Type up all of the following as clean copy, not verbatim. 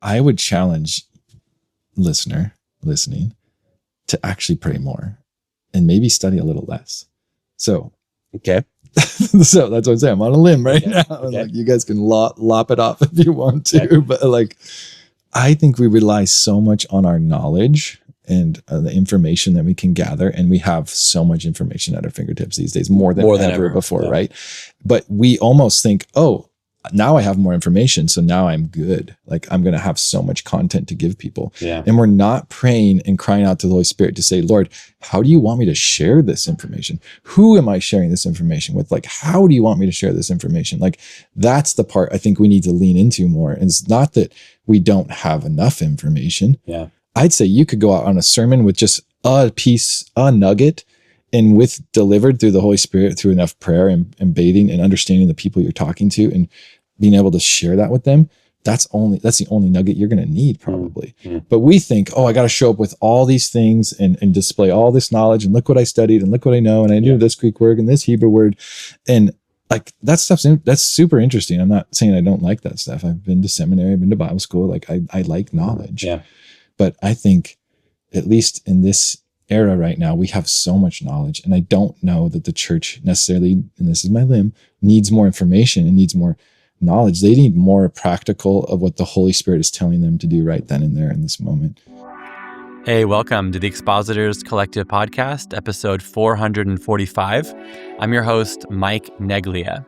I would challenge listening to actually pray more and maybe study a little less. So, okay. So that's what I'm saying. I'm on a limb right now. Okay. Like, you guys can lop it off if you want to, okay. But like, I think we rely so much on our knowledge and the information that we can gather. And we have so much information at our fingertips these days, more than ever before, yeah. Right? But we almost think, oh, now I have more information, so now I'm good. Like, I'm going to have so much content to give people. Yeah. And we're not praying and crying out to the Holy Spirit to say, Lord, how do you want me to share this information? Who am I sharing this information with? Like, how do you want me to share this information? Like, that's the part I think we need to lean into more. And it's not that we don't have enough information. Yeah. I'd say you could go out on a sermon with just a nugget, and with delivered through the Holy Spirit, through enough prayer and bathing and understanding the people you're talking to and being able to share that with them, that's the only nugget you're going to need probably. Mm-hmm. But we think, oh, I got to show up with all these things and display all this knowledge, and look what I studied and look what I know. And I knew this Greek word and this Hebrew word. And like, that stuff's that's super interesting. I'm not saying I don't like that stuff. I've been to seminary, I've been to Bible school. Like, I like knowledge. Yeah. But I think, at least in this era right now, we have so much knowledge, and I don't know that the church necessarily, and this is my limb, needs more information and needs more knowledge. They need more practical of what the Holy Spirit is telling them to do right then and there in this moment. Hey, welcome to the Expositors Collective Podcast, episode 445. I'm your host, Mike Neglia.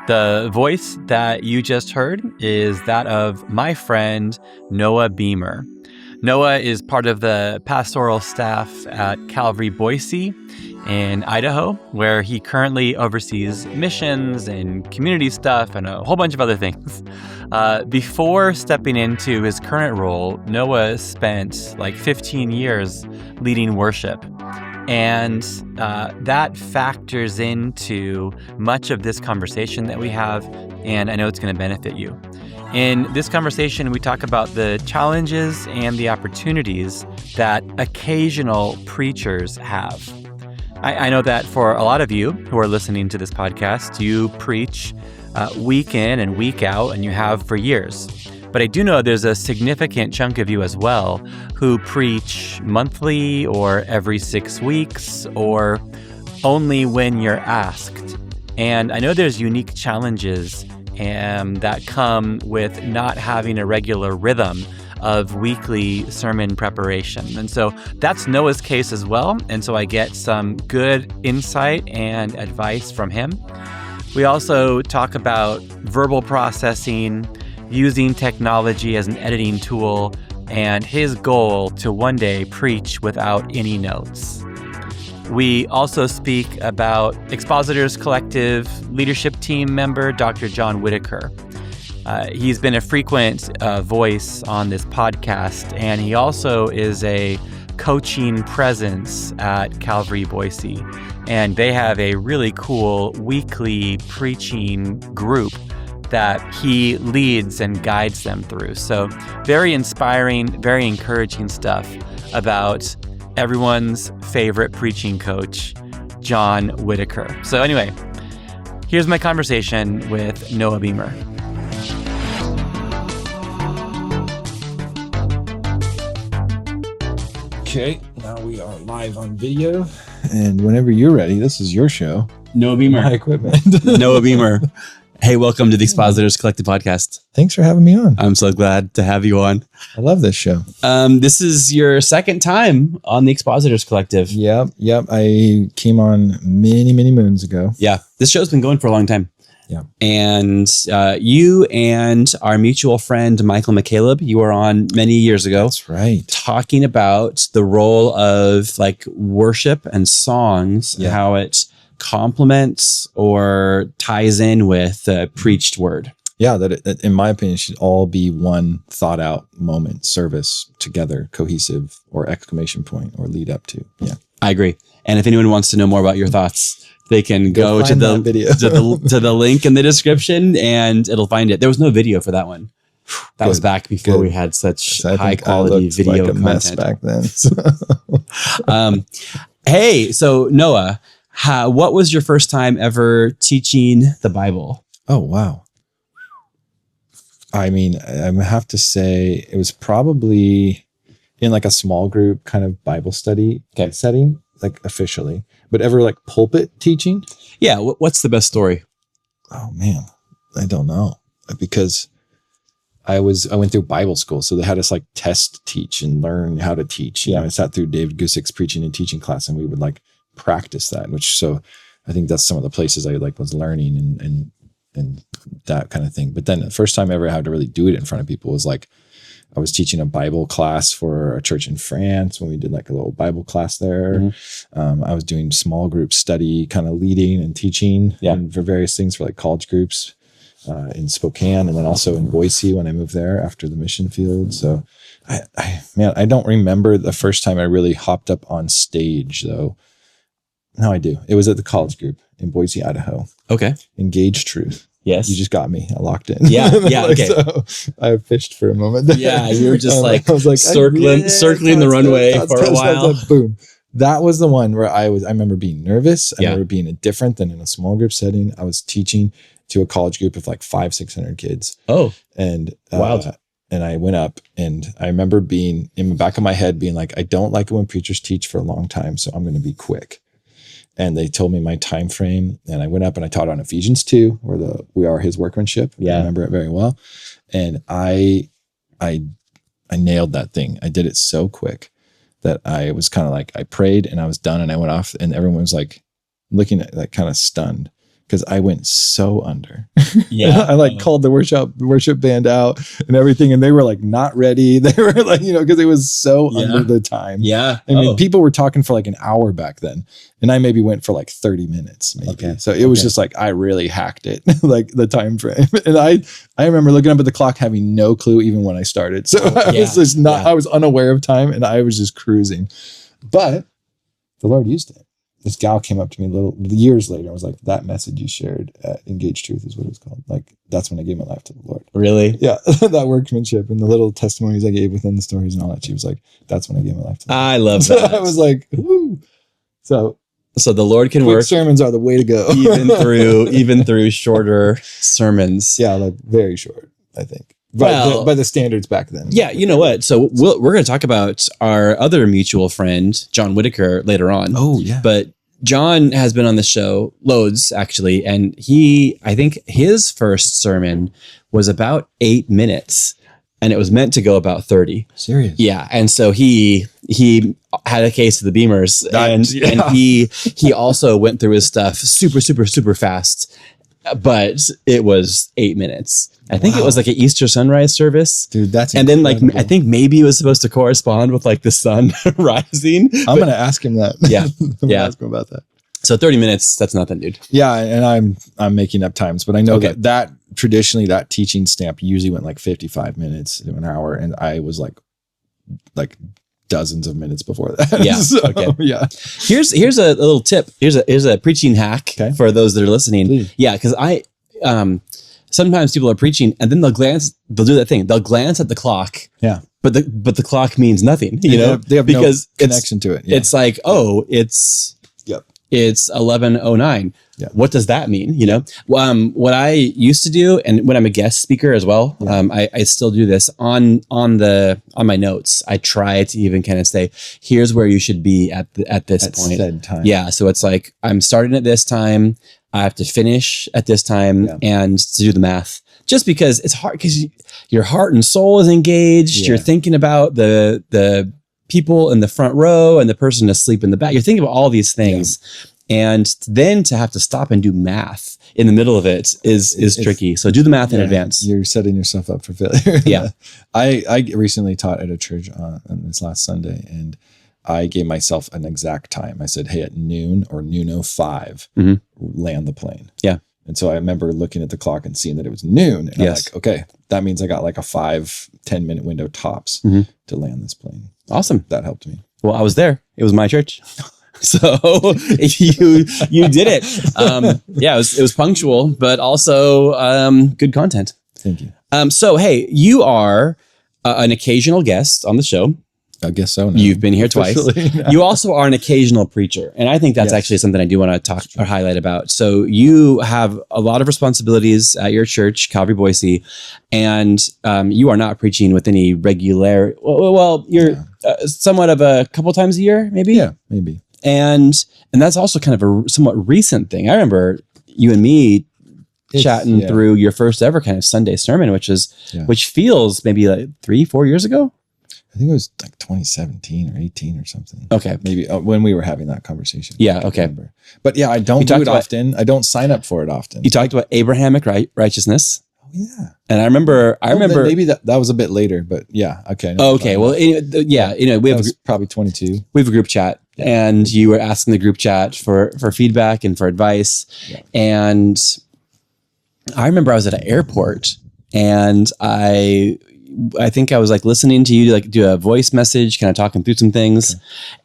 The voice that you just heard is that of my friend, Noah Beumer. Noah is part of the pastoral staff at Calvary Boise in Idaho, where he currently oversees missions and community stuff and a whole bunch of other things. Before stepping into his current role, Noah spent like 15 years leading worship. And that factors into much of this conversation that we have, and I know it's going to benefit you. In this conversation, we talk about the challenges and the opportunities that occasional preachers have. I know that for a lot of you who are listening to this podcast, you preach week in and week out, and you have for years. But I do know there's a significant chunk of you as well who preach monthly or every 6 weeks or only when you're asked. And I know there's unique challenges that come with not having a regular rhythm of weekly sermon preparation. And so that's Noah's case as well. And so I get some good insight and advice from him. We also talk about verbal processing, using technology as an editing tool, and his goal to one day preach without any notes. We also speak about Expositors Collective leadership team member, Dr. John Whitaker. He's been a frequent voice on this podcast, and he also is a coaching presence at Calvary Boise. And they have a really cool weekly preaching group that he leads and guides them through. So very inspiring, very encouraging stuff about everyone's favorite preaching coach, John Whitaker. So anyway, here's my conversation with Noah Beumer. Okay, now we are live on video, and whenever you're ready, this is your show. Noah Beumer. My equipment. Noah Beumer. Hey, welcome to the Expositors Collective Podcast. Thanks for having me on. I'm so glad to have you on. I love this show. This is your second time on the Expositors Collective. Yep. I came on many moons ago. Yeah, this show's been going for a long time. Yeah. And you and our mutual friend, Michael McCaleb, you were on many years ago. That's right. Talking about the role of like worship and songs, and how it complements or ties in with the preached word. Yeah, that in my opinion should all be one thought out moment, service together, cohesive, or exclamation point, or lead up to. Yeah, I agree. And if anyone wants to know more about your thoughts, they can go to the video. to the link in the description, and it'll find it. There was no video for that one. That was back before we had such high quality video like a mess content back then. Hey, so Noah, what was your first time ever teaching the Bible? Oh, wow. I mean, I have to say it was probably in like a small group kind of Bible study setting, like officially, but ever like pulpit teaching. Yeah. What's the best story? Oh man, I don't know, because I went through Bible school. So they had us like test teach and learn how to teach. You know, I sat through David Gusick's preaching and teaching class, and we would like practice that, so I think that's some of the places I like was learning and that kind of thing. But then the first time I ever had to really do it in front of people was like, I was teaching a Bible class for a church in France when we did like a little Bible class there. Mm-hmm. I was doing small group study, kind of leading and teaching and for various things for like college groups in Spokane, and then also in Boise when I moved there after the mission field. So I don't remember the first time I really hopped up on stage though. No, I do. It was at the college group in Boise, Idaho. Okay. Engage Truth. Yes. You just got me. I locked in. Yeah. Yeah. Okay. So I fished for a moment there. Yeah. You were just like, I was like circling the runway for a while. Boom. That was the one where I remember being nervous. I remember being different than in a small group setting. I was teaching to a college group of like 500-600 kids. Oh. And wild. And I went up, and I remember being in the back of my head being like, I don't like it when preachers teach for a long time, so I'm going to be quick. And they told me my time frame, and I went up and I taught on Ephesians 2, where we are his workmanship. I remember it very well. And I nailed that thing. I did it so quick that I was kind of like, I prayed and I was done, and I went off, and everyone was like looking at like kind of stunned, because I went so under. Yeah. I like called the worship band out and everything, and they were like not ready. They were like, because it was so under the time. Yeah. I mean, people were talking for like an hour back then, and I maybe went for like 30 minutes maybe. Okay. So it was just like, I really hacked it, like the time frame. And I remember looking up at the clock, having no clue even when I started. So I was just I was unaware of time, and I was just cruising. But the Lord used it. This gal came up to me years later and was like, that message you shared at Engage Truth is what it was called. Like, that's when I gave my life to the Lord. Really? Yeah. That workmanship and the little testimonies I gave within the stories and all that. She was like, that's when I gave my life to the Lord. I love that. So I was like, woo. So the Lord can quick work. Sermons are the way to go. even through shorter sermons. Yeah. Like very short, I think. By the standards back then. Yeah, you know what? So we're going to talk about our other mutual friend, John Whitaker, later on. Oh, yeah. But John has been on the show loads, actually. And I think his first sermon was about 8 minutes, and it was meant to go about 30. Serious? Yeah. And so he had a case of the Beamers, and he also went through his stuff super, super, super fast. But it was 8 minutes. I think it was like an Easter sunrise service. Dude, that's and incredible. Then I think maybe it was supposed to correspond with like the sun rising. I'm going to ask him that. Yeah. I'm going to ask him about that. So 30 minutes, that's nothing, dude. Yeah. And I'm making up times, but I know that traditionally that teaching stamp usually went like 55 minutes to an hour. And I was like dozens of minutes before that. Yeah. So, okay. Yeah. Here's a little tip. Here's a preaching hack for those that are listening. Please. Yeah. Cause sometimes people are preaching and then they'll do that thing. They'll glance at the clock. Yeah. But the clock means nothing, they have because no connection to it. Yeah. It's like, it's 11:09. Yeah. What does that mean? What I used to do, and when I'm a guest speaker as well, I still do this on my notes. I try to even kind of say, here's where you should be at this point. Said time. Yeah. So it's like, I'm starting at this time. I have to finish at this time, and to do the math, just because it's hard, because your heart and soul is engaged. Yeah. You're thinking about the people in the front row and the person asleep in the back. You're thinking about all these things. Yeah. And then to have to stop and do math in the middle of it is tricky. So do the math in advance. You're setting yourself up for failure. Yeah. I recently taught at a church on this last Sunday, and I gave myself an exact time. I said, hey, at noon or noon 05, land the plane. Yeah. And so I remember looking at the clock and seeing that it was noon. And I'm like, okay, that means I got like a 5-10 minute window tops to land this plane. Awesome. That helped me. Well, I was there. It was my church. So you did it. It was punctual, but also good content. Thank you. So, hey, you are an occasional guest on the show. I guess so. Now. You've been here twice. Now. You also are an occasional preacher. And I think that's actually something I do want to talk or highlight about. So you have a lot of responsibilities at your church, Calvary Boise, and you are not preaching with any regularity. Well, you're somewhat of a couple times a year, maybe? Yeah, maybe. And that's also kind of a somewhat recent thing. I remember you and me chatting through your first ever kind of Sunday sermon, which feels maybe like 3-4 years ago. I think it was like 2017 or 18 or something. Okay. Maybe when we were having that conversation. Yeah. Okay. But yeah, I don't do it often. I don't sign up for it often. You talked about Abrahamic righteousness. Oh, yeah. And I remember maybe that was a bit later, but yeah. Okay. Okay. Well, we have probably 22. We have a group chat and you were asking the group chat for feedback and for advice. Yeah. And I remember I was at an airport and I think I was like listening to you like do a voice message, kind of talking through some things.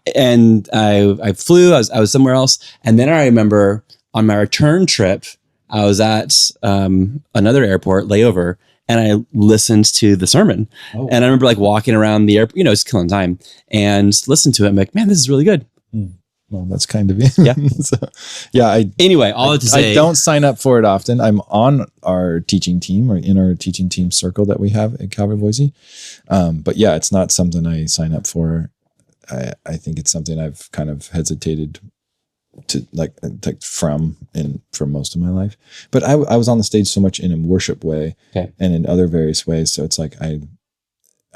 Okay. And I flew, I was somewhere else. And then I remember on my return trip, I was at another airport layover and I listened to the sermon. Oh. And I remember like walking around the airport, just killing time and listened to it. I'm like, man, this is really good. Well, that's kind of it. Yeah. Anyway, all to say, I don't sign up for it often. I'm on our teaching team or in our teaching team circle that we have at Calvary Boise. But yeah, it's not something I sign up for. I think it's something I've kind of hesitated to like from for most of my life. But I was on the stage so much in a worship way and in other various ways. So it's like,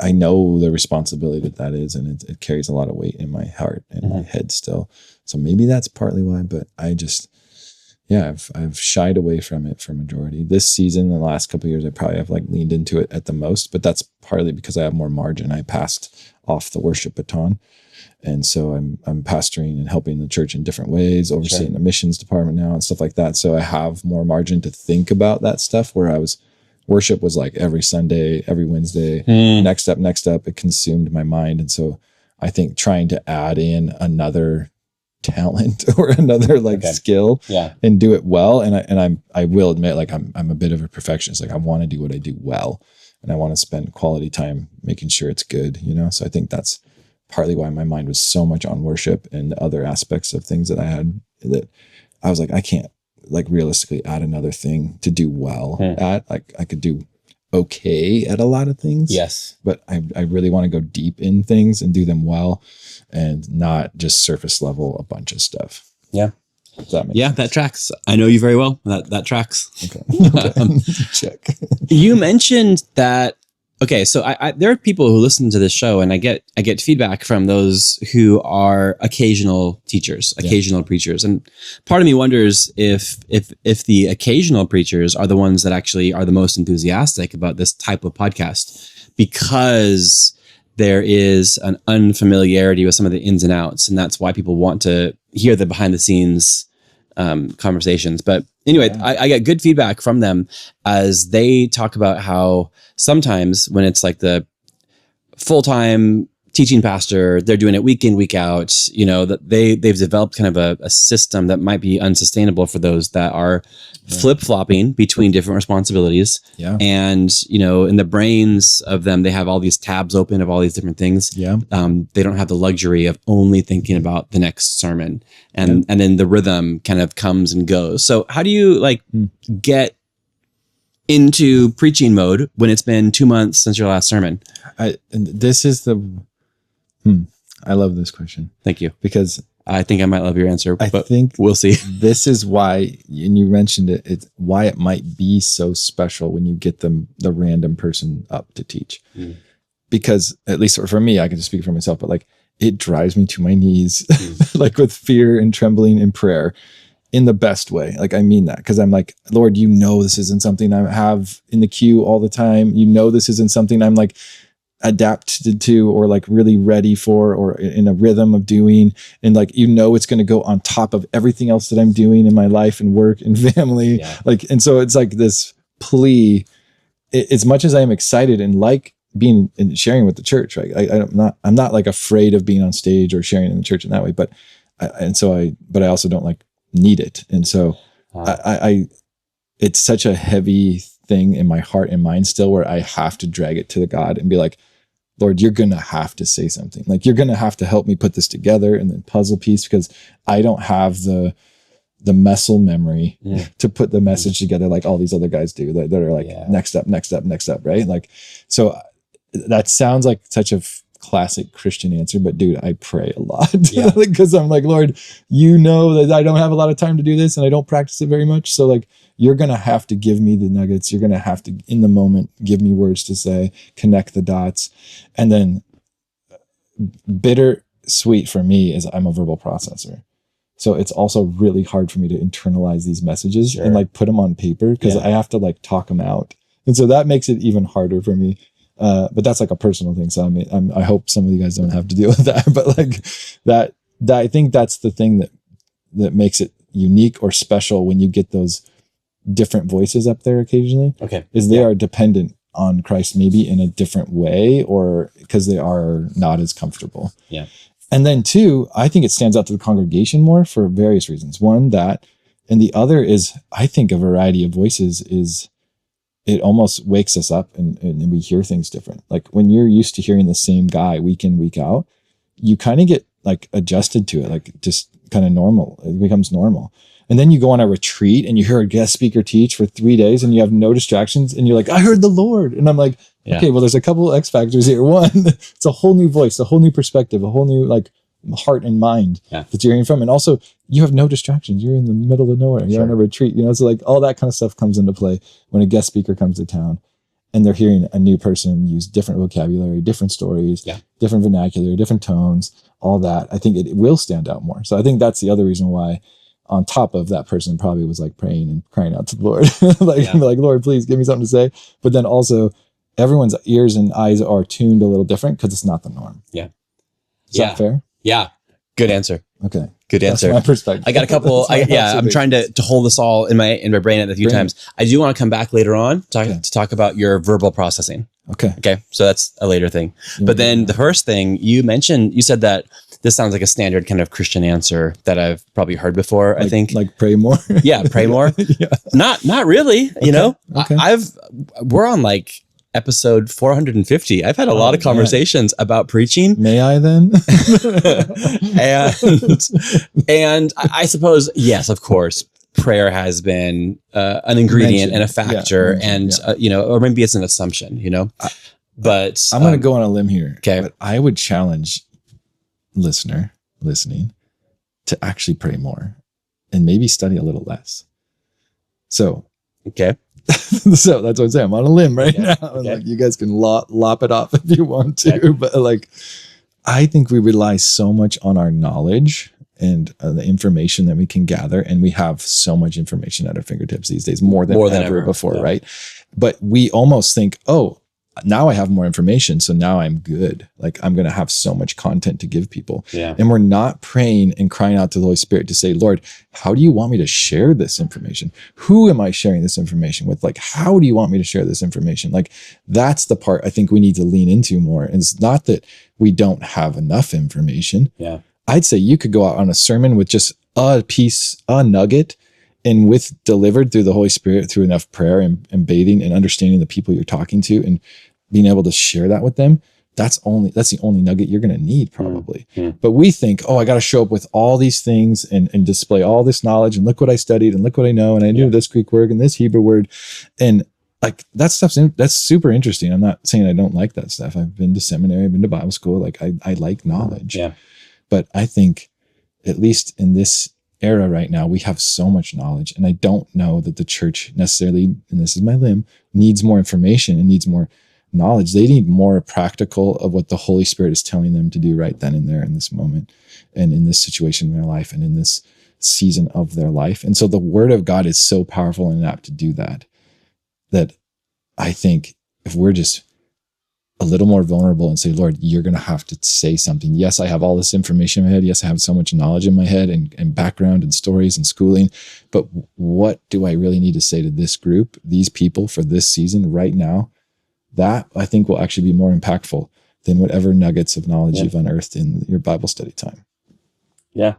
I know the responsibility that is, and it carries a lot of weight in my heart and my head still. So maybe that's partly why, but I just, I've shied away from it for majority. This season, the last couple of years, I probably have like leaned into it at the most, but that's partly because I have more margin. I passed off the worship baton. And so I'm pastoring and helping the church in different ways, overseeing the missions department now and stuff like that. So I have more margin to think about that stuff where worship was like every Sunday, every Wednesday, next up. It consumed my mind. And so I think trying to add in another talent or another skill and do it well. And I will admit, like I'm a bit of a perfectionist. Like I want to do what I do well and I want to spend quality time making sure it's good, So I think that's partly why my mind was so much on worship and the other aspects of things that I had, that I was like, I can't like realistically add another thing to do well at. Like I could do okay at a lot of things. Yes. But I really want to go deep in things and do them well and not just surface level a bunch of stuff. Yeah. Sense? That tracks. I know you very well. That tracks. Okay. Check. You mentioned that. Okay, so there are people who listen to this show, and I get feedback from those who are occasional teachers, occasional preachers, and part of me wonders if the occasional preachers are the ones that actually are the most enthusiastic about this type of podcast, because there is an unfamiliarity with some of the ins and outs, and that's why people want to hear the behind the scenes conversations. But anyway, I get good feedback from them as they talk about how sometimes when it's like the full-time teaching pastor, they're doing it week in, week out, that they've developed kind of a system that might be unsustainable for those that are flip-flopping between different responsibilities. Yeah. And, in the brains of them, they have all these tabs open of all these different things. Yeah. They don't have the luxury of only thinking about the next sermon. And then the rhythm kind of comes and goes. So how do you get into preaching mode when it's been 2 months since your last sermon? I love this question. Thank you. Because I think I might love your answer, but I think we'll see. This is why, and you mentioned it, it's why it might be so special when you get the random person up to teach. Because at least for me, I can just speak for myself, but it drives me to my knees, with fear and trembling in prayer in the best way. I mean that, because I'm like, Lord, this isn't something I have in the queue all the time. This isn't something I'm adapted to or really ready for or in a rhythm of doing, and it's going to go on top of everything else that I'm doing in my life and work and family. And so it's this plea, as much as I am excited and being and sharing with the church, right? I'm not afraid of being on stage or sharing in the church in that way, but I also don't need it. And so it's such a heavy thing in my heart and mind still, where I have to drag it to God and be like, Lord, you're going to have to say something. Like, you're going to have to help me put this together and then puzzle piece, because I don't have the muscle memory to put the message together like all these other guys do that are like, next up, right? Like, so that sounds like such a classic Christian answer, but dude, I pray a lot because I'm like, Lord, you know that I don't have a lot of time to do this and I don't practice it very much. So like, you're going to have to give me the nuggets. You're going to have to, in the moment, give me words to say, connect the dots. And then bittersweet for me is I'm a verbal processor. So it's also really hard for me to internalize these messages and like put them on paper, because I have to like talk them out. And so that makes it even harder for me. But that's like a personal thing. So I mean, I hope some of you guys don't have to deal with that, but like that I think that's the thing that makes it unique or special when you get those different voices up there occasionally. Okay. Is they are dependent on Christ, maybe in a different way, or because they are not as comfortable. Yeah. And then two, I think it stands out to the congregation more for various reasons. One, that, and the other is, I think a variety of voices is, it almost wakes us up and we hear things different. Like when you're used to hearing the same guy week in, week out, you kind of get like adjusted to it, like just kind of normal. It becomes normal. And then you go on a retreat and you hear a guest speaker teach for 3 days and you have no distractions and you're like, I heard the Lord. And I'm like, okay, well, there's a couple of X factors here. One, it's a whole new voice, a whole new perspective, a whole new like heart and mind that you're hearing from. And also you have no distractions. You're in the middle of nowhere. You're on a retreat, so like all that kind of stuff comes into play when a guest speaker comes to town and they're hearing a new person use different vocabulary, different stories, different vernacular, different tones, all that. I think it will stand out more. So I think that's the other reason why, on top of that person probably was like praying and crying out to the Lord, like, Lord, please give me something to say. But then also everyone's ears and eyes are tuned a little different because it's not the norm. Yeah. Is that fair? Yeah. Good answer. Okay. Good answer. That's my perspective. I got a couple. I'm trying to hold this all in my brain a few times. I do want to come back later on to talk about your verbal processing. Okay. So that's a later thing. But then the first thing you mentioned, you said that this sounds like a standard kind of Christian answer that I've probably heard before. I think like pray more. Pray more. Not really. Okay. We're on like episode 450. I've had a lot of conversations about preaching. May I then? and I suppose, yes, of course, prayer has been an ingredient and a factor, or maybe it's an assumption, but I'm going to go on a limb here. Okay. But I would challenge listening to actually pray more and maybe study a little less. So, okay. So that's what I'm saying. I'm on a limb right now. Okay. Like, you guys can lop it off if you want to, but like, I think we rely so much on our knowledge and the information that we can gather. And we have so much information at our fingertips these days, more than ever before. Right. But we almost think, oh, now I have more information. So now I'm good. Like I'm going to have so much content to give people. Yeah. And we're not praying and crying out to the Holy Spirit to say, Lord, how do you want me to share this information? Who am I sharing this information with? Like, how do you want me to share this information? Like, that's the part I think we need to lean into more. And it's not that we don't have enough information. Yeah. I'd say you could go out on a sermon with just a nugget, and with delivered through the Holy Spirit, through enough prayer and bathing and understanding the people you're talking to and being able to share that with them, that's the only nugget you're going to need probably. Mm-hmm. But we think, oh, I got to show up with all these things and display all this knowledge and look what I studied and look what I know. And I knew this Greek word and this Hebrew word. And like that stuff's that's super interesting. I'm not saying I don't like that stuff. I've been to seminary, I've been to Bible school. Like I like knowledge. Yeah. But I think at least in this era right now, we have so much knowledge, and I don't know that the church necessarily, and this is my limb, needs more information and needs more knowledge. They need more practical of what the Holy Spirit is telling them to do right then and there in this moment and in this situation in their life and in this season of their life. And so the Word of God is so powerful and apt to do that I think if we're just a little more vulnerable and say, Lord, you're going to have to say something. Yes, I have all this information in my head. Yes, I have so much knowledge in my head and background and stories and schooling. But what do I really need to say to this group, these people for this season right now? That I think will actually be more impactful than whatever nuggets of knowledge you've unearthed in your Bible study time. Yeah.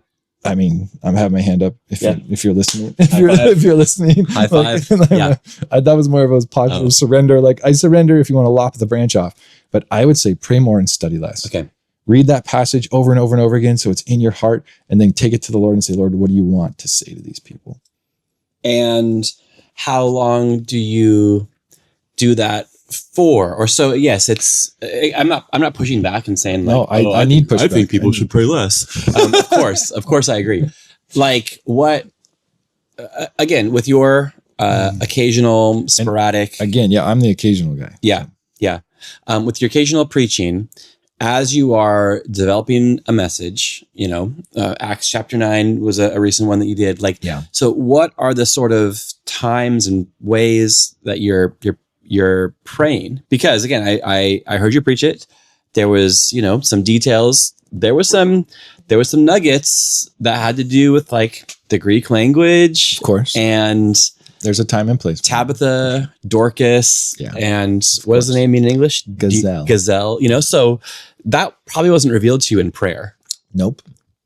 I mean, I'm having my hand up if you're listening. High If you're listening. High five. Yeah. That was more of a posture of surrender. Like I surrender if you want to lop the branch off. But I would say pray more and study less. Okay. Read that passage over and over and over again so it's in your heart, and then take it to the Lord and say, Lord, what do you want to say to these people? And how long do you do that for? Or so, yes, it's, I'm not pushing back and saying like, no, I need pushback. I think people should pray less. Of course I agree. Like what, again, with your occasional sporadic. And again, I'm the occasional guy. Yeah. With your occasional preaching, as you are developing a message, Acts chapter 9 was a recent one that you did. So what are the sort of times and ways that you're praying? Because again, I heard you preach it. There was, some details. There was some nuggets that had to do with like the Greek language, of course, and there's a time and place. Tabitha, Dorcas, and what does the name mean in English? Gazelle. Gazelle. So that probably wasn't revealed to you in prayer. Nope.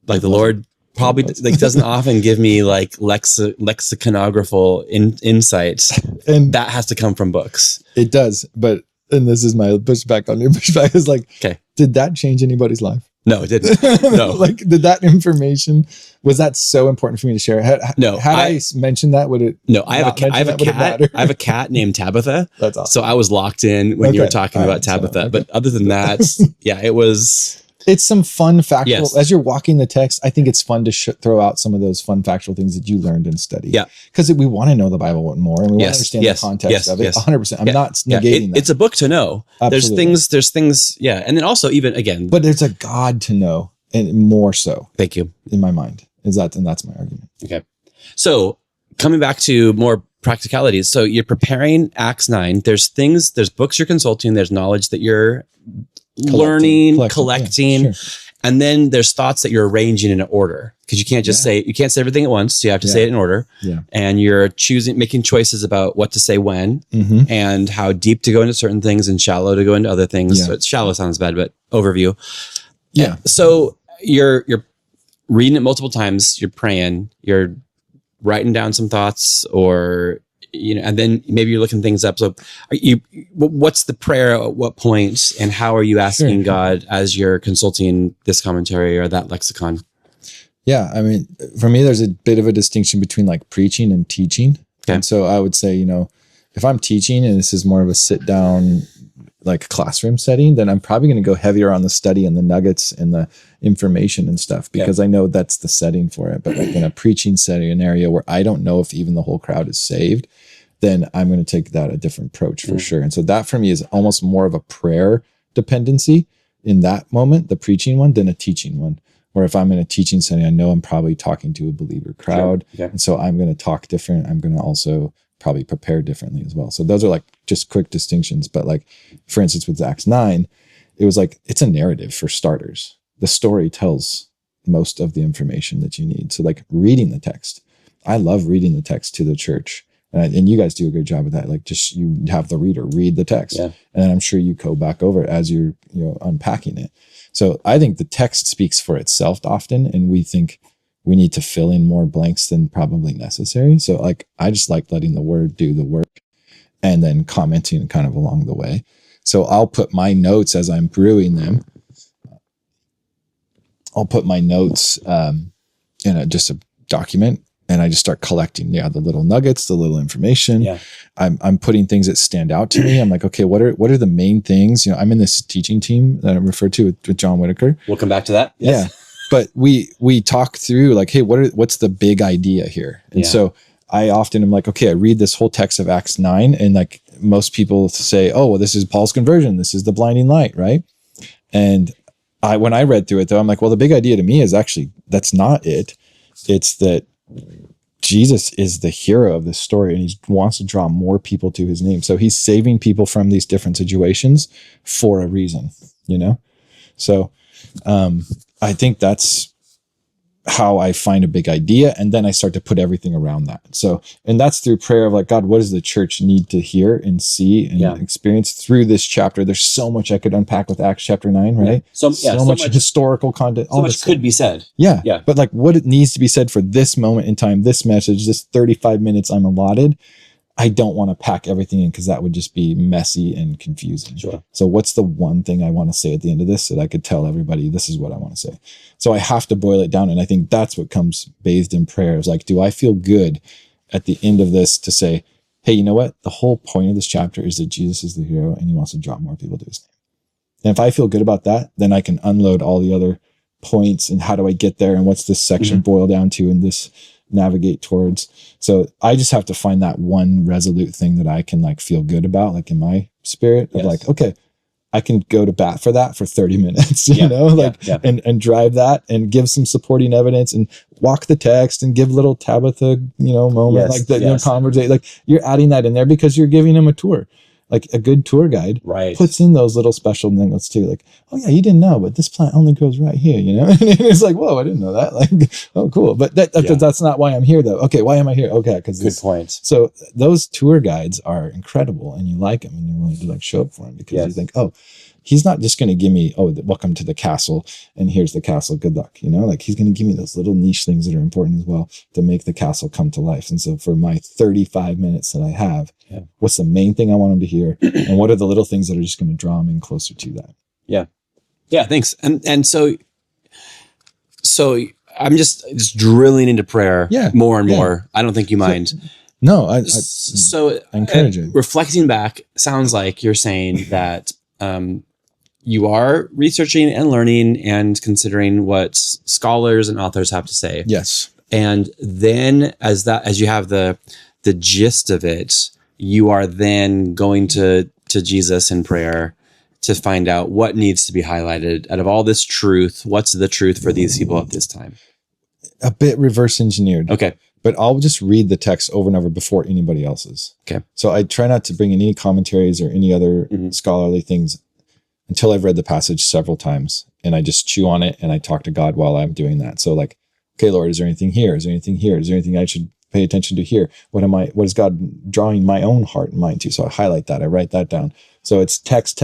Like the Lord probably doesn't often give me like lexiconographical insights, and that has to come from books. It does, and this is my pushback on your pushback is like, okay, did that change anybody's life? No, it didn't. No. Like, did that information, was that so important for me to share? Had I mentioned that, would it? No, I have a cat named Tabitha. That's awesome. So I was locked in when you were talking about Tabitha. So, but other than that, it's some fun factual, yes. As you're walking the text, I think it's fun to throw out some of those fun factual things that you learned in study. Yeah. Because we want to know the Bible more, and we want to understand the context of it. 100%. I'm not negating that. It's a book to know. Absolutely. There's things. Yeah. And then also even again. But there's a God to know, and more so. Thank you. In my mind. And that's my argument. Okay. So coming back to more practicalities. So you're preparing Acts 9. There's books you're consulting. There's knowledge that you're collecting. Yeah, sure. And then there's thoughts that you're arranging in an order, because you can't just say everything at once. So you have to say it in order. Yeah. And you're making choices about what to say when, and how deep to go into certain things and shallow to go into other things. So it's shallow sounds bad, but overview. Yeah. So you're reading it multiple times. You're praying, you're writing down some thoughts, or and then maybe you're looking things up. So what's the prayer at what point, and how are you asking God as you're consulting this commentary or that lexicon? Yeah. I mean, for me, there's a bit of a distinction between like preaching and teaching. Okay. And so I would say, if I'm teaching and this is more of a sit down, like classroom setting, then I'm probably going to go heavier on the study and the nuggets and the information and stuff, because I know that's the setting for it. But like in a preaching setting, an area where I don't know if even the whole crowd is saved, then I'm going to take that a different approach for sure. And so that for me is almost more of a prayer dependency in that moment, the preaching one, than a teaching one. Or if I'm in a teaching setting, I know I'm probably talking to a believer crowd. Sure. Yeah. And so I'm going to talk different. I'm going to also probably prepare differently as well. So those are like just quick distinctions. But like, for instance, with Acts 9, it was like, it's a narrative for starters. The story tells most of the information that you need. So like reading the text, I love reading the text to the church. And you guys do a good job of that. Like just, you have the reader read the text, and then I'm sure you go back over it as you're, unpacking it. So I think the text speaks for itself often. And we think we need to fill in more blanks than probably necessary. So like, I just like letting the word do the work and then commenting kind of along the way. So I'll put my notes as I'm brewing them. I'll put my notes in just a document, and I just start collecting, the little nuggets, the little information. Yeah. I'm putting things that stand out to me. I'm like, okay, what are the main things? I'm in this teaching team that I'm referred to with John Whitaker. We'll come back to that. Yes. Yeah. But we talk through like, hey, what's the big idea here? And so I often am like, okay, I read this whole text of Acts 9, and like most people say, oh, well, this is Paul's conversion. This is the blinding light, right? And when I read through it though, I'm like, well, the big idea to me is actually, that's not it. It's that Jesus is the hero of this story, and he wants to draw more people to his name. So he's saving people from these different situations for a reason, So I think that's how I find a big idea, and then I start to put everything around that. So, and that's through prayer of like, God, what does the church need to hear and see and experience through this chapter? There's so much I could unpack with Acts chapter 9, right? So much historical content. So much could be said. Yeah. But like what it needs to be said for this moment in time, this message, this 35 minutes I'm allotted, I don't want to pack everything in because that would just be messy and confusing. Sure. So what's the one thing I want to say at the end of this so that I could tell everybody this is what I want to say? So I have to boil it down. And I think that's what comes bathed in prayer is like, do I feel good at the end of this to say, hey, you know what? The whole point of this chapter is that Jesus is the hero and he wants to draw more people to his name. And if I feel good about that, then I can unload all the other points and how do I get there and what's this section boil down to and this navigate towards. So I just have to find that one resolute thing that I can like feel good about, like in my spirit of like, okay, I can go to bat for that for 30 minutes, you know, like, and drive that and give some supporting evidence and walk the text and give little Tabitha, you know, moment like that, you know, conversation, like you're adding that in there because you're giving them a tour. Like a good tour guide puts in those little special things too. Like, oh yeah, you didn't know, but this plant only grows right here, you know? And it's like, whoa, I didn't know that. Like, oh, cool. But that's not why I'm here though. Okay. Why am I here? Okay. Cause good point. So those tour guides are incredible and you like them and you're willing to like show up for them because you think, oh, he's not just going to give me, oh, welcome to the castle and here's the castle. Good luck. You know, like he's going to give me those little niche things that are important as well to make the castle come to life. And so for my 35 minutes that I have, what's the main thing I want him to hear? And what are the little things that are just going to draw him in closer to that? Yeah. Thanks. And so I'm just drilling into prayer more and more. I don't think you mind. No, I encourage it. Reflecting back, sounds like you're saying that, you are researching and learning and considering what scholars and authors have to say. Yes. And then as you have the gist of it, you are then going to Jesus in prayer to find out what needs to be highlighted out of all this truth. What's the truth for these people at this time? A bit reverse engineered. Okay. But I'll just read the text over and over before anybody else's. Okay. So I try not to bring in any commentaries or any other scholarly things until I've read the passage several times and I just chew on it and I talk to God while I'm doing that. So like, okay, Lord, is there anything here? Is there anything here? Is there anything I should pay attention to here? What is God drawing my own heart and mind to? So I highlight that. I write that down. So it's text,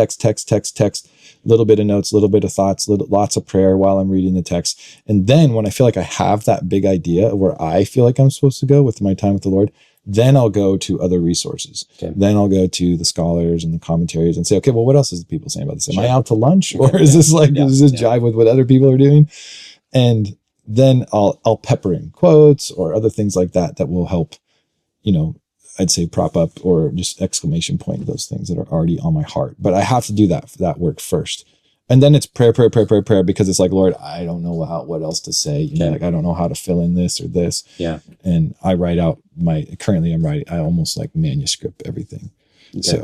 little bit of notes, little bit of thoughts, lots of prayer while I'm reading the text. And then when I feel like I have that big idea of where I feel like I'm supposed to go with my time with the Lord, then I'll go to other resources. Okay. Then I'll go to the scholars and the commentaries and say, okay, well, what else is the people saying about this? Am I out to lunch or is this like, does this jive with what other people are doing? And then I'll pepper in quotes or other things like that will help, you know, I'd say prop up or just exclamation point those things that are already on my heart. But I have to do that work first. And then it's prayer, because it's like, Lord, I don't know what else to say. You know, like, I don't know how to fill in this or this. Yeah. And I write out I almost like manuscript everything. Okay.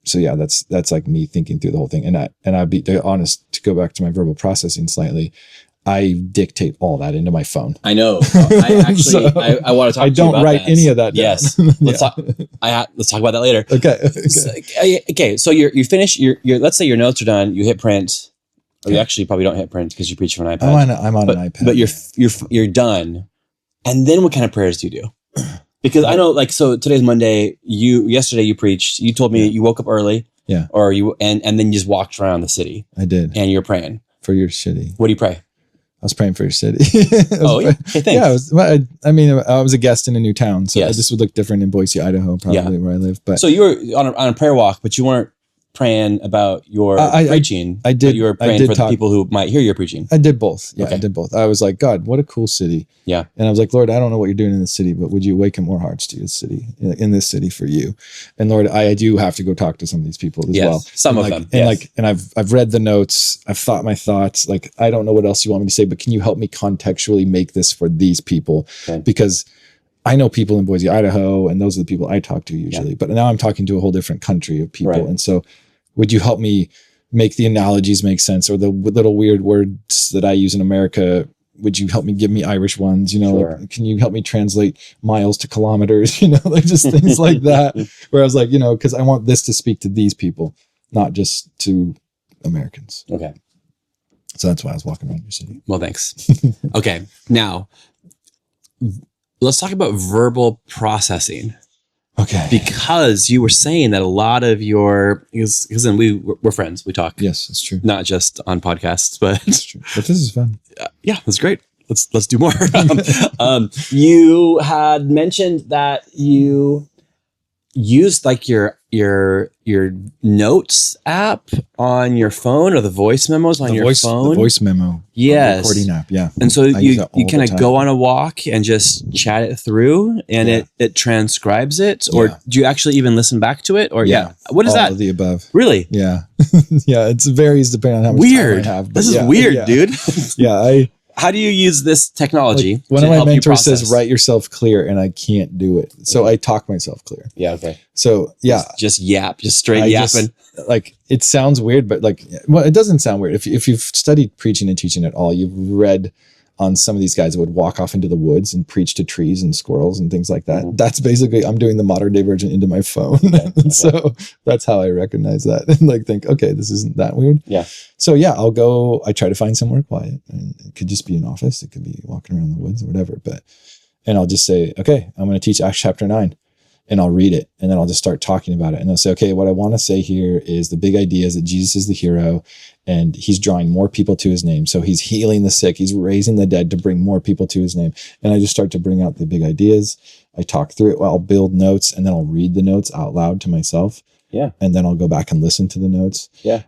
So yeah, that's like me thinking through the whole thing. And I'd be honest, to go back to my verbal processing slightly, I dictate all that into my phone. I know. I actually, I want to talk to you about that. I don't write any of that down. Yes. Let's talk about that later. Okay. Okay. So you finish let's say your notes are done. You hit print, or you actually probably don't hit print because you preach from an iPad. I'm on an iPad. But you're done. And then what kind of prayers do you do? Because I know, like, so today's Monday. Yesterday you preached. You told me you woke up early. Yeah. Or and then you just walked around the city. I did. And you're praying for your city. What do you pray? I was praying for your city. Okay, thanks. Yeah, I was a guest in a new town, so this would look different in Boise, Idaho, probably where I live. But so you were on a prayer walk, but you weren't praying about your preaching. I did. But you were praying for the people who might hear your preaching. I did both. Yeah, okay. I did both. I was like, God, what a cool city. Yeah. And I was like, Lord, I don't know what you're doing in this city, but would you awaken more hearts to this city, in this city for you? And Lord, I do have to go talk to some of these people as well. Some of them. And I've read the notes. I've thought my thoughts. Like, I don't know what else you want me to say, but can you help me contextually make this for these people? Okay. Because I know people in Boise, Idaho, and those are the people I talk to usually. But now I'm talking to a whole different country of people. Right. And so would you help me make the analogies make sense, or the little weird words that I use in America? Would you help me give me Irish ones? You know, like, can you help me translate miles to kilometers? You know, like just things like that, where I was like, you know, because I want this to speak to these people, not just to Americans. Okay. So that's why I was walking around your city. Well, thanks. Okay. Now let's talk about verbal processing. Okay. Because you were saying that a lot of your, because then we're friends, we talk. Yes, it's true. Not just on podcasts, but it's true. But this is fun. Yeah, that's great. Let's do more. You had mentioned that you used like your notes app on your phone, or the voice memos on your phone. The voice memo. Yes. Recording app. Yeah. And so you kind of go on a walk and just chat it through, and it transcribes it, or do you actually even listen back to it? Or what is all that? Of the above. Really? Yeah. Yeah. It varies depending on how much time I have. This is weird, dude. Yeah. How do you use this technology? Like, one of my mentors says, write yourself clear, and I can't do it. So I talk myself clear. Yeah. Okay. So just yap, just straight yapping. Like, it sounds weird, but like, well, it doesn't sound weird. If you've studied preaching and teaching at all, you've read on some of these guys that would walk off into the woods and preach to trees and squirrels and things like that. Mm-hmm. That's basically, I'm doing the modern day version into my phone. Okay. So that's how I recognize that and like think, okay, this isn't that weird. Yeah. So I try to find somewhere quiet, and it could just be an office. It could be walking around the woods or whatever, and I'll just say, okay, I'm going to teach Acts chapter 9. And I'll read it, and then I'll just start talking about it. And I'll say, okay, what I want to say here is the big idea is that Jesus is the hero, and he's drawing more people to his name. So he's healing the sick. He's raising the dead to bring more people to his name. And I just start to bring out the big ideas. I talk through it. I'll build notes, and then I'll read the notes out loud to myself. Yeah. And then I'll go back and listen to the notes. Yeah.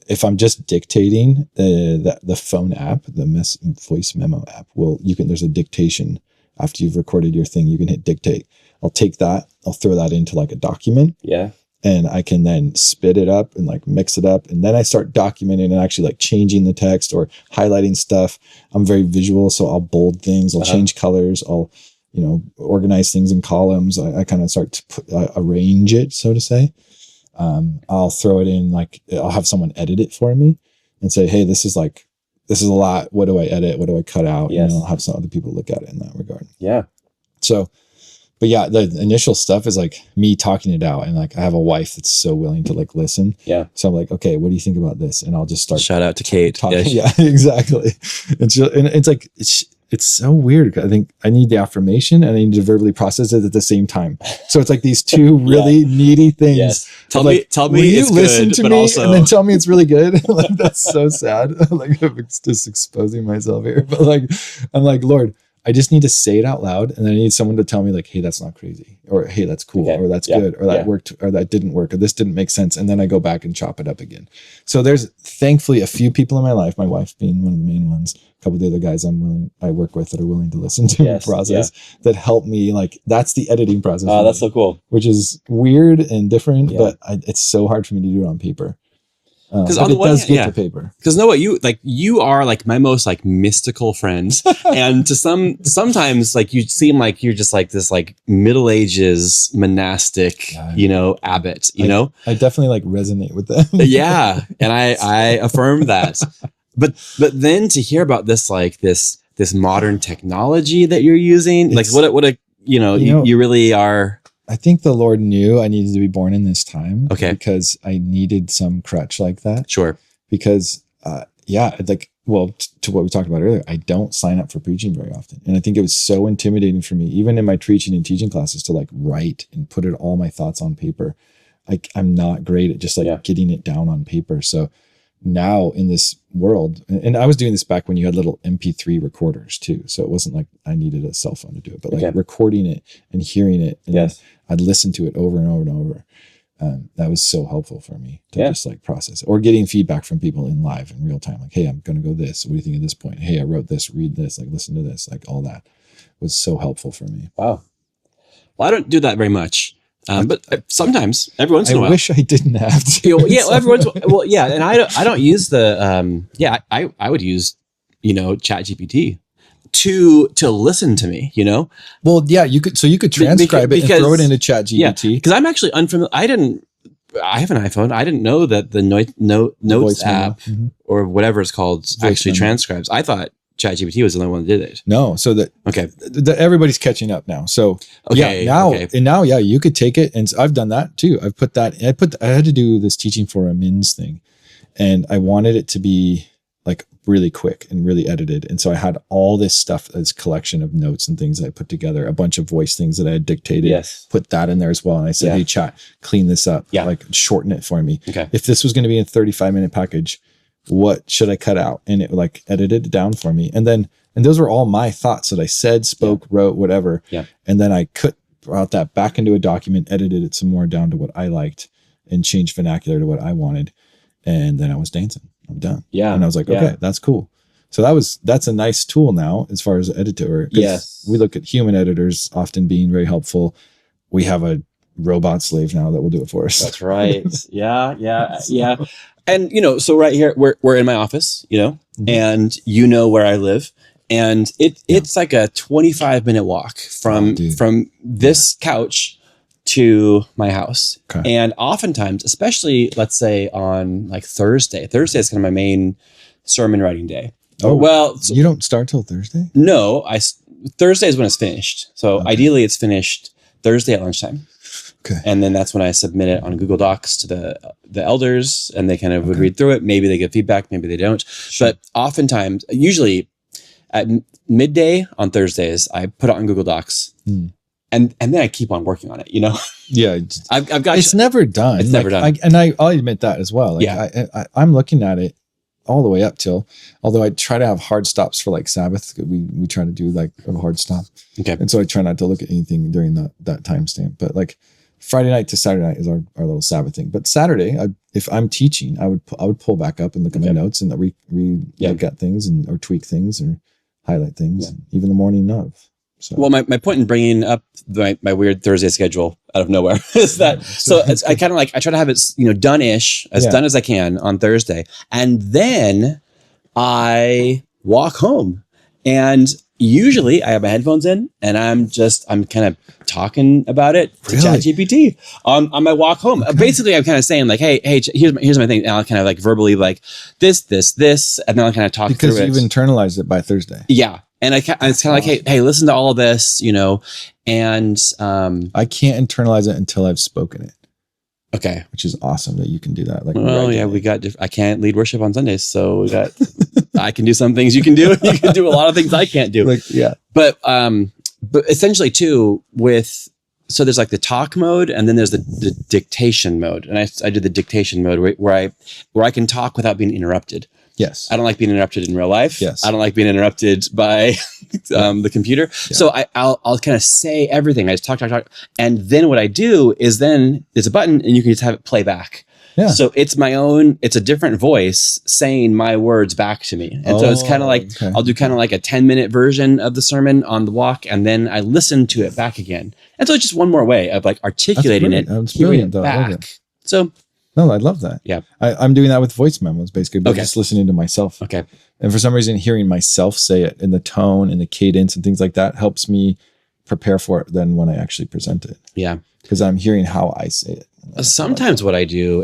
If I'm just dictating, the phone app, the voice memo app, there's a dictation after you've recorded your thing. You can hit dictate. I'll take that, I'll throw that into like a document. Yeah. And I can then spit it up and like mix it up. And then I start documenting and actually like changing the text or highlighting stuff. I'm very visual, so I'll bold things, I'll change colors, I'll, organize things in columns. I kind of start to arrange it, so to say. I'll throw it in, like, I'll have someone edit it for me and say, hey, this is a lot. What do I edit? What do I cut out? Yes. I'll have some other people look at it in that regard. Yeah. So, but yeah, the initial stuff is like me talking it out, and like I have a wife that's so willing to like listen. Yeah. So I'm like, okay, what do you think about this? And I'll just start. Shout out to Kate. Talking. Yeah, exactly. It's like it's so weird. I think I need the affirmation and I need to verbally process it at the same time. So it's like these two really needy things. Yes. Tell me, will you it's listen good, to but me also... and then tell me it's really good. Like, that's so sad. Like, I'm just exposing myself here. But like, I'm like, Lord, I just need to say it out loud, and then I need someone to tell me like, hey, that's not crazy, or hey, that's cool, or that's good, or that worked, or that didn't work, or this didn't make sense. And then I go back and chop it up again. So there's thankfully a few people in my life, my wife being one of the main ones, a couple of the other guys I work with that are willing to listen to the process that help me. Like, that's the editing process. Oh, that's so cool. Which is weird and different, but it's so hard for me to do it on paper. Because on the one hand, get the paper. Because Noah, you are like my most like mystical friend, and sometimes like you seem like you're just like this like Middle Ages monastic, abbot. I definitely like resonate with them. Yeah, and I affirm that. But then to hear about this like this modern technology that you're using, like you really are. I think the Lord knew I needed to be born in this time. Okay. Because I needed some crutch like that. Sure. Because, to what we talked about earlier, I don't sign up for preaching very often. And I think it was so intimidating for me, even in my preaching and teaching classes, to like write and put all my thoughts on paper. I'm not great at just like getting it down on paper. So now in this world, and I was doing this back when you had little MP3 recorders too. So it wasn't like I needed a cell phone to do it, but like recording it and hearing it. And I'd listen to it over and over and over. That was so helpful for me to just like process it. Or getting feedback from people in live in real time. Like, hey, I'm going to go this. What do you think at this point? Hey, I wrote this, read this, like listen to this, like all that was so helpful for me. Wow. Well, I don't do that very much. But sometimes, every once in a while, I wish I didn't have to. And I don't use the I would use ChatGPT to listen to me. Well, yeah, you could transcribe it and throw it into ChatGPT. Because I'm actually unfamiliar. I have an iPhone. I didn't know that the notes app or whatever it's called actually transcribes. I thought ChatGPT was the only one that did it. No, so everybody's catching up now. So now you could take it, and I've done that too. I had to do this teaching for a men's thing, and I wanted it to be like really quick and really edited. And so I had all this stuff as collection of notes and things that I put together, a bunch of voice things that I had dictated, put that in there as well. And I said, hey, chat, clean this up, like shorten it for me. Okay. If this was going to be a 35-minute package, what should I cut out? And it like edited it down for me. And those were all my thoughts that I said, spoke, wrote, whatever. Yeah. And then I brought that back into a document, edited it some more down to what I liked and changed vernacular to what I wanted. And then I was dancing. I'm done. Yeah. And I was like, okay, that's cool. So that's a nice tool now as far as editor. Yes. We look at human editors often being very helpful. We have a robot slave now that will do it for us. That's right. Yeah. And so right here, we're in my office, and where I live. And it's like a 25-minute walk from this couch to my house. Okay. And oftentimes, especially let's say on like Thursday is kind of my main sermon writing day. Oh, well, you don't start till Thursday? No, Thursday is when it's finished. So ideally it's finished Thursday at lunchtime. Okay. And then that's when I submit it on Google Docs to the elders, and they kind of would read through it. Maybe they give feedback, maybe they don't. Sure. But oftentimes, usually at midday on Thursdays, I put it on Google Docs. And then I keep on working on it, Yeah. I've got. It's never done. It's never done. I'll admit that as well. I'm looking at it all the way up till, although I try to have hard stops for like Sabbath. We try to do like a hard stop. Okay. And so I try not to look at anything during that timestamp. But like Friday night to Saturday night is our little Sabbath thing. But Saturday, if I'm teaching, I would pull back up and look at my notes and look at things or tweak things or highlight things, even the morning of. So. Well, my point in bringing up my weird Thursday schedule out of nowhere is that I kind of I try to have it done-ish, as done as I can on Thursday, and then I walk home, and usually I have my headphones in and I'm kind of talking about it to ChatGPT on my walk home. Okay. Basically, I'm kind of saying like, hey, here's my thing, and I'll kind of like verbally like this, and then I'll kind of talk through it. Because you've internalized it by Thursday. Yeah. And it's kind of like, hey, listen to all of this, and I can't internalize it until I've spoken it. Okay. Which is awesome that you can do that. Like, I can't lead worship on Sundays, so I can do some things you can do. You can do a lot of things I can't do. But essentially too so there's like the talk mode, and then there's the dictation mode. And I do the dictation mode where I can talk without being interrupted. Yes. I don't like being interrupted in real life. Yes. I don't like being interrupted by the computer. Yeah. So I'll kind of say everything. I just talk. And then what I do is then there's a button and you can just have it play back. Yeah. So it's a different voice saying my words back to me. And so it's kind of like, I'll do kind of like a 10-minute version of the sermon on the walk, and then I listen to it back again. And so it's just one more way of like articulating it, hearing it back. So no, I love that. Yeah. I'm doing that with voice memos, basically, but just listening to myself. Okay. And for some reason, hearing myself say it in the tone and the cadence and things like that helps me prepare for it then when I actually present it. Yeah. Because I'm hearing how I say it. Sometimes what I do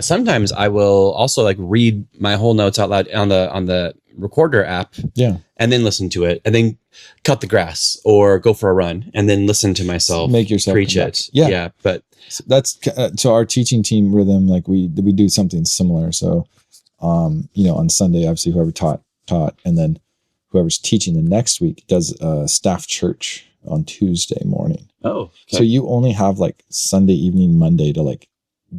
sometimes I will also like read my whole notes out loud on the recorder app. Yeah. And then listen to it, and then cut the grass or go for a run, and then listen to myself. Make yourself preach it. Yeah. Yeah. But so our teaching team rhythm, like we do something similar. So, on Sunday, obviously whoever taught, and then whoever's teaching the next week does a staff church on Tuesday morning. Oh, okay. So you only have like Sunday evening, Monday to like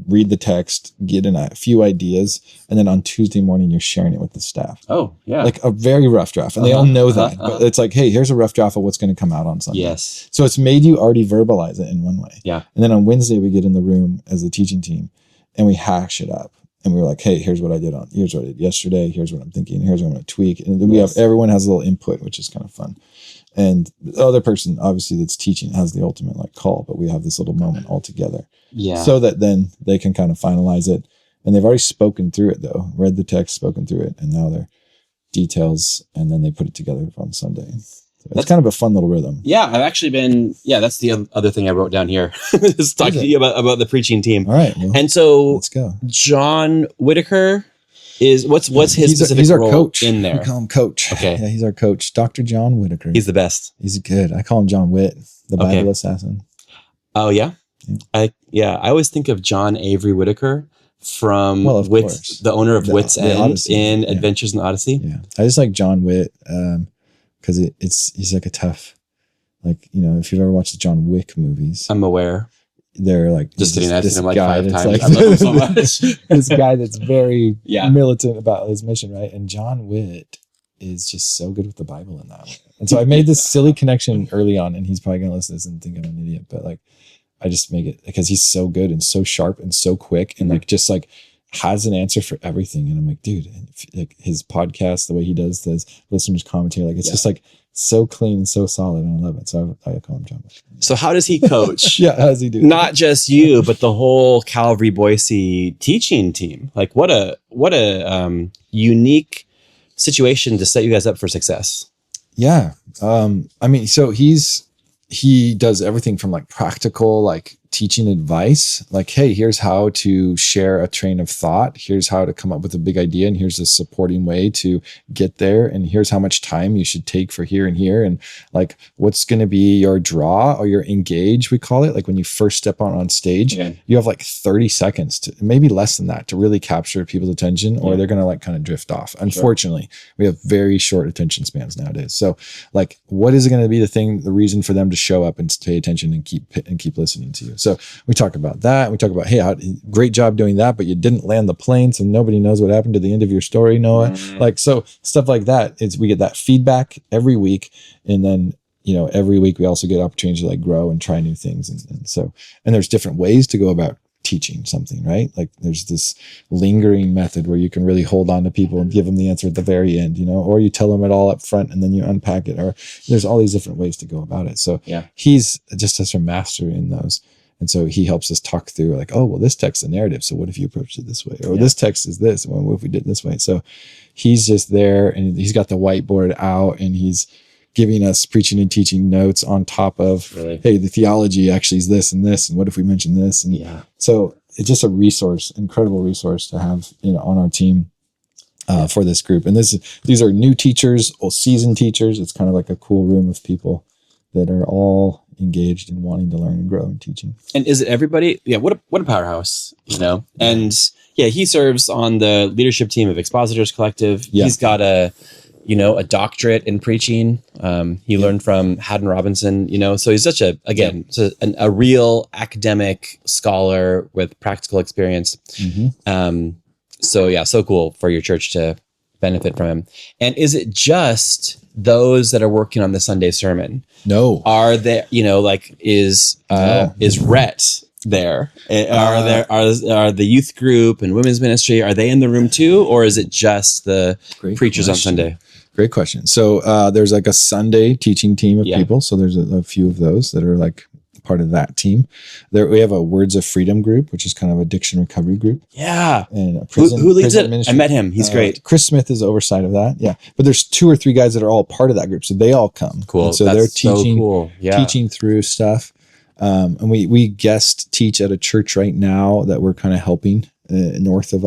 read the text, get in a few ideas, and then on Tuesday morning you're sharing it with the staff. Oh, yeah. Like a very rough draft. And they all know that. But it's like, hey, here's a rough draft of what's going to come out on Sunday. Yes. So it's made you already verbalize it in one way. Yeah. And then on Wednesday we get in the room as the teaching team and we hash it up. And we're like, hey, here's what I did yesterday. Here's what I'm thinking. Here's what I'm going to tweak. And then everyone has a little input, which is kind of fun. And the other person, obviously, that's teaching has the ultimate like call, but we have this little moment all together. Yeah. So that then they can kind of finalize it. And they've already spoken through it though, read the text, spoken through it. And now they're details. And then they put it together on Sunday. So it's kind of a fun little rhythm. Yeah. I've actually that's the other thing I wrote down here. Is talking to you about the preaching team. All right. Well, and so let's go. John Whitaker is what's his specific our role coach in there? We call him coach. Okay. Yeah, he's our coach. Dr. John Whitaker. He's the best. He's good. I call him John Witt, the Bible assassin. Oh yeah? I always think of John Avery Whitaker, from Wits, the owner of Wits End Odyssey, in Adventures in Odyssey. Yeah, I just like John Witt because he's like a tough, like, you know, if you've ever watched the John Wick movies, I'm aware. They're like just kidding. I've seen him like guy 5 times. Like, I love him so much. This guy that's very militant about his mission, right? And John Witt is just so good with the Bible in that way. And so I made this silly connection early on, and he's probably gonna listen to this and think I'm an idiot, but like I just make it because he's so good and so sharp and so quick and like just like has an answer for everything. And I'm like, dude, like his podcast, the way he does this listeners commentary, like it's just like so clean and so solid, and I love it. So I call him John. So how does he coach? How does he do that? Not just you, but the whole Calvary Boise teaching team. Like what a unique situation to set you guys up for success. Yeah. I mean, so he does everything from like practical, like teaching advice, like, hey, here's how to share a train of thought. Here's how to come up with a big idea. And here's a supporting way to get there. And here's how much time you should take for here and here. And like, what's going to be your draw or your engage, we call it. Like when you first step on stage, you have like 30 seconds to maybe less than that to really capture people's attention, or they're going to like kind of drift off. Unfortunately, we have very short attention spans nowadays. So like, what is going to be the reason for them to show up and pay attention and keep listening to you? So we talk about that. We talk about, hey, great job doing that, but you didn't land the plane, so nobody knows what happened to the end of your story, Noah. Like, so stuff like that. We get that feedback every week, and then, you know, every week we also get opportunities to like grow and try new things, and there's different ways to go about teaching something, right? Like there's this lingering method where you can really hold on to people and give them the answer at the very end, you know, or you tell them it all up front and then you unpack it, or there's all these different ways to go about it. So he's just such a master in those. And so he helps us talk through like, oh, well, this text is a narrative. So what if you approached it this way? Or this text is this. Well, what if we did it this way? So he's just there, and he's got the whiteboard out, and he's giving us preaching and teaching notes on top of, hey, the theology actually is this and this. And what if we mention this? And so it's just a resource, incredible resource to have, you know, on our team for this group. And these are new teachers, old seasoned teachers. It's kind of like a cool room of people that are all engaged in wanting to learn and grow in teaching. And is it everybody? Yeah. What a powerhouse, you know? And he serves on the leadership team of Expositors Collective. He's got a doctorate in preaching. He learned from Haddon Robinson, you know, so he's such a real academic scholar with practical experience. So cool for your church to benefit from him. And is it just those that are working on the Sunday sermon? No. Are there, you know, like is Rhett there? Are the youth group and women's ministry, are they in the room too? Or is it just the preachers on Sunday? Great question. So there's like a Sunday teaching team of people. So there's a few of those that are like part of that team. There we have a Words of Freedom group, which is kind of addiction recovery group. Yeah. And a prison, who leads it? Ministry. I met him. He's great. Chris Smith is oversight of that. Yeah. But there's 2 or 3 guys that are all part of that group. So they all come. Cool. And so they're teaching, teaching through stuff. And we guest teach at a church right now that we're kind of helping northern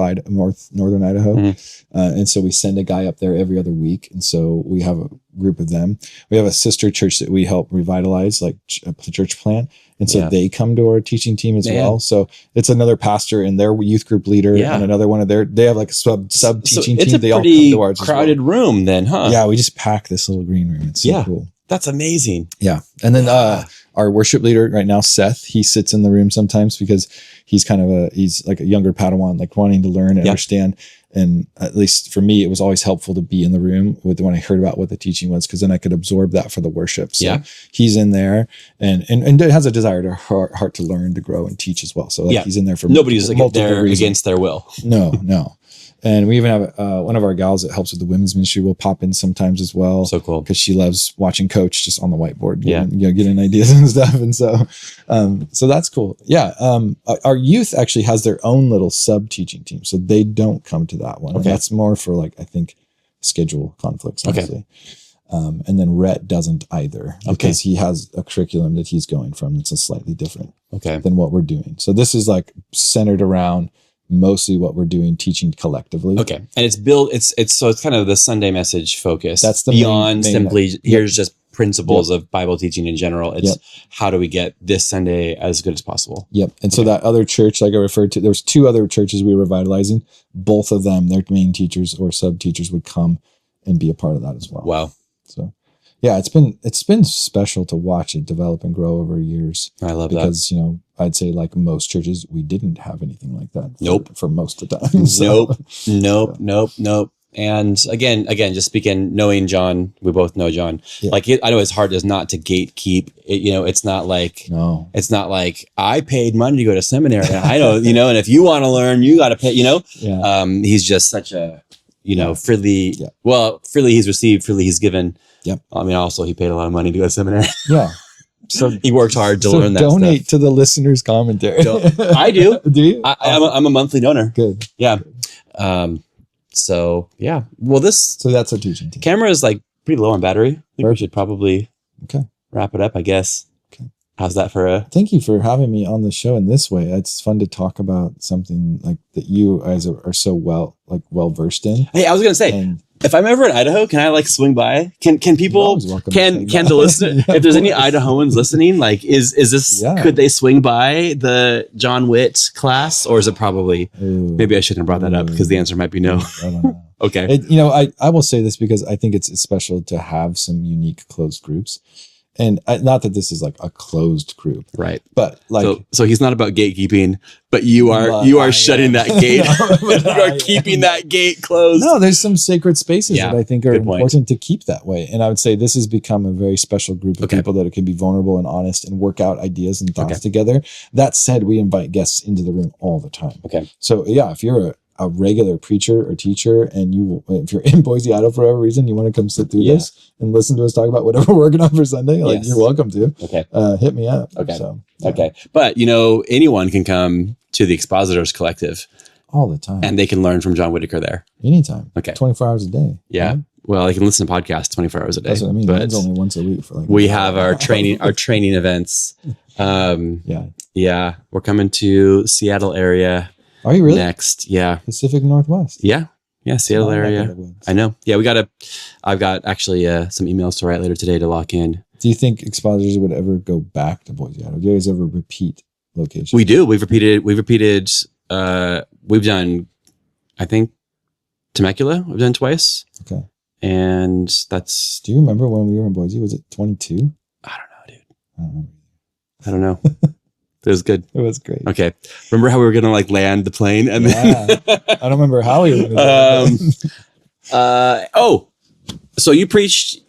Idaho. And so we send a guy up there every other week. And so we have a group of them. We have a sister church that we help revitalize, like a church plant. And so they come to our teaching team as well. So it's another pastor and their youth group leader and another one of they have like a sub teaching team. They all come to ours. Crowded room then, huh? Yeah. We just pack this little green room. It's so cool. That's amazing. Yeah. And then our worship leader right now, Seth, he sits in the room sometimes because he's like a younger Padawan, like wanting to learn and understand. And at least for me, it was always helpful to be in the room when I heard about what the teaching was, because then I could absorb that for the worship. So he's in there and has a desire to heart to learn, to grow and teach as well. So like he's in there for nobody's there against their will. No. And we even have one of our gals that helps with the women's ministry will pop in sometimes as well. So cool. Because she loves watching Coach just on the whiteboard, getting ideas and stuff. And so that's cool. Yeah. Our youth actually has their own little sub teaching team. So they don't come to that one. Okay. And that's more for like, I think, schedule conflicts, honestly. Okay. And then Rhett doesn't either because he has a curriculum that he's going from that's a slightly different than what we're doing. So this is like centered around mostly what we're doing, teaching collectively. Okay. And it's kind of the Sunday message focus. That's the beyond main simply here's just principles of Bible teaching in general. It's how do we get this Sunday as good as possible? Yep. And so that other church, like I referred to, there was 2 other churches we were revitalizing. Both of them, their main teachers or sub teachers would come and be a part of that as well. Wow. So yeah, it's been special to watch it develop and grow over years. I love because, I'd say like most churches, we didn't have anything like that. For most of the time. Nope. And again, just speaking, knowing John, we both know John. Yeah. Like I know his heart is not to gatekeep. It's not like It's not like I paid money to go to seminary. I know, and if you want to learn, you got to pay. Yeah. He's just such a freely. Yeah. Well, freely he's received, freely he's given. Yep. I mean, also he paid a lot of money to go to seminary. Yeah. So he worked hard to learn that. Donate to the listeners' commentary. I do. Do you? I'm a monthly donor. Good. Yeah. So yeah. Well, so that's our teaching team. Camera is like pretty low on battery. I think we should probably wrap it up, I guess. Okay. How's that for a? Thank you for having me on the show in this way. It's fun to talk about something like that you guys are so well versed in. Hey, I was gonna say, if I'm ever in Idaho, can I swing by? Can people can the listener if there's any Idahoans listening, is this could they swing by the John Witt class, or is it probably maybe I shouldn't have brought that up because the answer might be no. I don't know. Okay. I will say this because I think it's special to have some unique closed groups. And not that this is like a closed group, right? But so he's not about gatekeeping, but you are shutting that gate. You are keeping that gate closed. No, there's some sacred spaces that I think are important to keep that way. And I would say this has become a very special group of people that can be vulnerable and honest and work out ideas and thoughts together. That said, we invite guests into the room all the time. Okay. So yeah, if you're a regular preacher or teacher, and if you're in Boise, Idaho for whatever reason, you want to come sit through this and listen to us talk about whatever we're working on for Sunday, you're welcome to. Okay. Hit me up. Okay. So, okay. But anyone can come to the Expositors Collective all the time, and they can learn from John Whitaker there anytime. Okay. 24 hours a day. Yeah. Right? Well, they can listen to podcasts 24 hours a day. That's what I mean. Mine's only once a week for we have our training events. Yeah. We're coming to Seattle area. Are you really? Next, yeah. Pacific Northwest. Yeah, Seattle area. I know. Yeah, I've got actually some emails to write later today to lock in. Do you think Expositors would ever go back to Boise, Idaho? Do you guys ever repeat locations? We do. We've repeated. We've done, I think, Temecula. We've done twice. Okay. And that's. Do you remember when we were in Boise? Was it 22? I don't know, dude. I don't know. It was good. It was great. Okay. Remember how we were going to land the plane? And then I don't remember how we were going to so you preached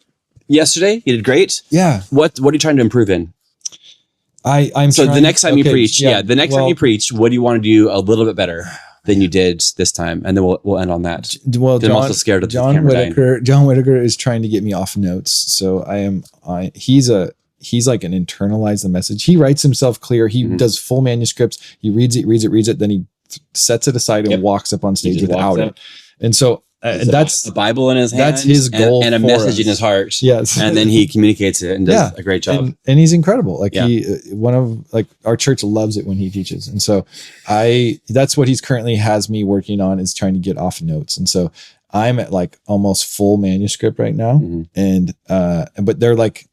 yesterday. You did great. Yeah. What are you trying to improve in? I'm so the next time you preach, the next time you preach, what do you want to do a little bit better than you did this time? And then we'll end on that. Well, I'm also scared of John Whitaker. John Whitaker is trying to get me off notes. So he's like an internalize the message. He writes himself clear. He does full manuscripts. He reads it. Then he sets it aside and walks up on stage without it. And so that's a Bible in his hand. That's his goal and a message in his heart. Yes. And then he communicates it and does a great job. And he's incredible. Our church loves it when he teaches. And so that's what he's currently has me working on, is trying to get off notes. And so I'm at almost full manuscript right now. And, but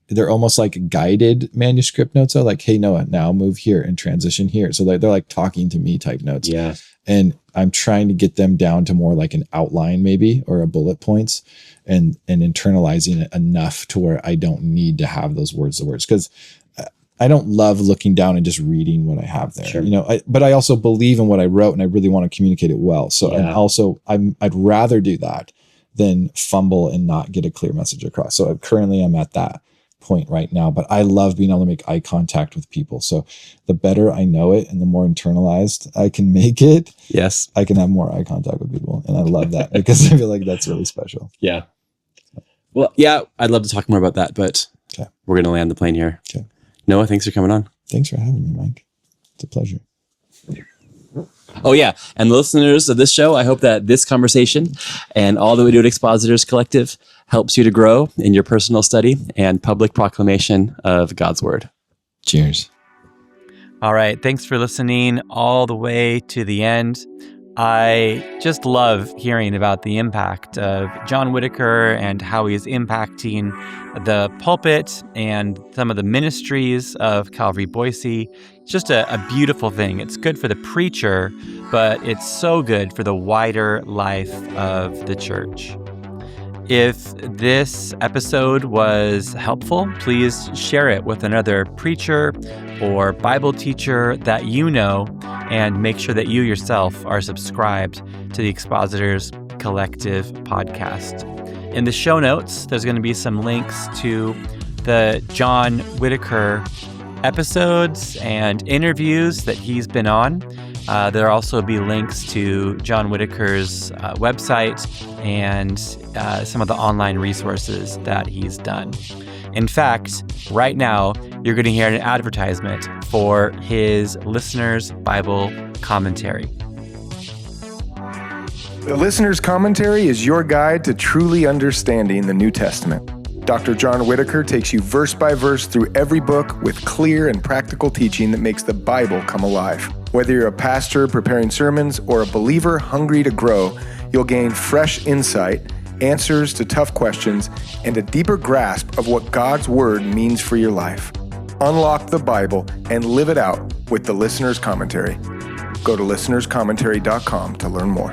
they're almost like guided manuscript notes. So hey, Noah, now move here and transition here. So they're talking to me type notes. Yeah. And I'm trying to get them down to more like an outline maybe, or a bullet points, and internalizing it enough to where I don't need to have those words. Cause I don't love looking down and just reading what I have there, sure. But I also believe in what I wrote and I really want to communicate it well. So, and also I'd rather do that than fumble and not get a clear message across. So currently I'm at that point right now, but I love being able to make eye contact with people. So the better I know it and the more internalized I can make it, yes, I can have more eye contact with people. And I love that because I feel like that's really special. Yeah. Well, yeah, I'd love to talk more about that, but we're going to land the plane here. Okay. Noah, thanks for coming on. Thanks for having me, Mike. It's a pleasure. Oh, yeah. And the listeners of this show, I hope that this conversation and all that we do at Expositors Collective helps you to grow in your personal study and public proclamation of God's Word. Cheers. All right. Thanks for listening all the way to the end. I just love hearing about the impact of John Whitaker and how he's impacting the pulpit and some of the ministries of Calvary Boise. It's just a beautiful thing. It's good for the preacher, but it's so good for the wider life of the church. If this episode was helpful, please share it with another preacher or Bible teacher that you know, and make sure that you yourself are subscribed to the Expositors Collective podcast. In the show notes, there's going to be some links to the John Whitaker episodes and interviews that he's been on. There'll also be links to John Whitaker's website and some of the online resources that he's done. In fact, right now, you're going to hear an advertisement for his Listener's Bible Commentary. The Listener's Commentary is your guide to truly understanding the New Testament. Dr. John Whitaker takes you verse by verse through every book with clear and practical teaching that makes the Bible come alive. Whether you're a pastor preparing sermons or a believer hungry to grow, you'll gain fresh insight, answers to tough questions, and a deeper grasp of what God's Word means for your life. Unlock the Bible and live it out with the Listener's Commentary. Go to listenerscommentary.com to learn more.